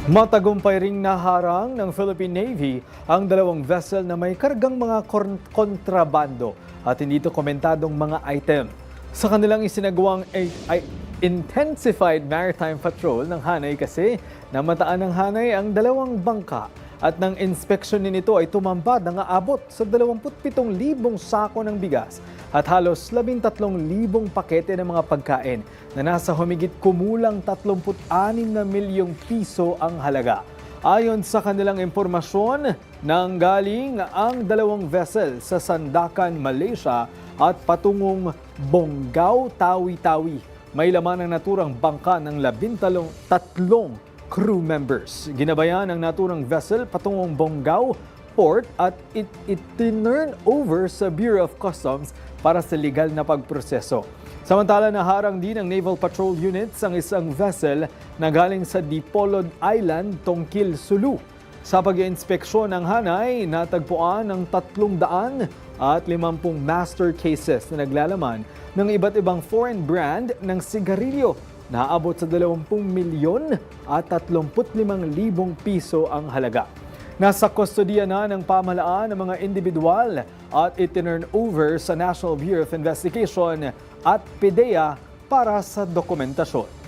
Matagumpay ring naharang ng Philippine Navy ang dalawang vessel na may kargang mga kontrabando at hindi dokumentadong mga item. Sa kanilang isinagawang intensified maritime patrol ng Hanay kasi namataan ng Hanay ang dalawang bangka at ng inspeksyon nito ay tumambad na abot sa 27,000 sako ng bigas at halos 13,000 pakete ng mga pagkain na nasa humigit kumulang 36 na milyong piso ang halaga. Ayon sa kanilang impormasyon, nanggaling ang dalawang vessel sa Sandakan, Malaysia at patungong Bonggao, Tawi-Tawi. May laman ang naturang bangka ng 13 crew members. Ginabayan ang naturang vessel patungong Bonggao Port at itinurn over sa Bureau of Customs para sa legal na pagproseso. Samantala, naharang din ng Naval Patrol Units ang isang vessel na galing sa Dipolog Island, Tongkil, Sulu. Sa pag-iinspeksyon ng Hanay, natagpuan ang 350 master cases na naglalaman ng iba't ibang foreign brand ng sigarilyo na aabot sa 20 milyon at 35,000 piso ang halaga. Nasa kustodiya na ng pamahalaan ng mga individual at itinurn over sa National Bureau of Investigation at PDEA para sa dokumentasyon.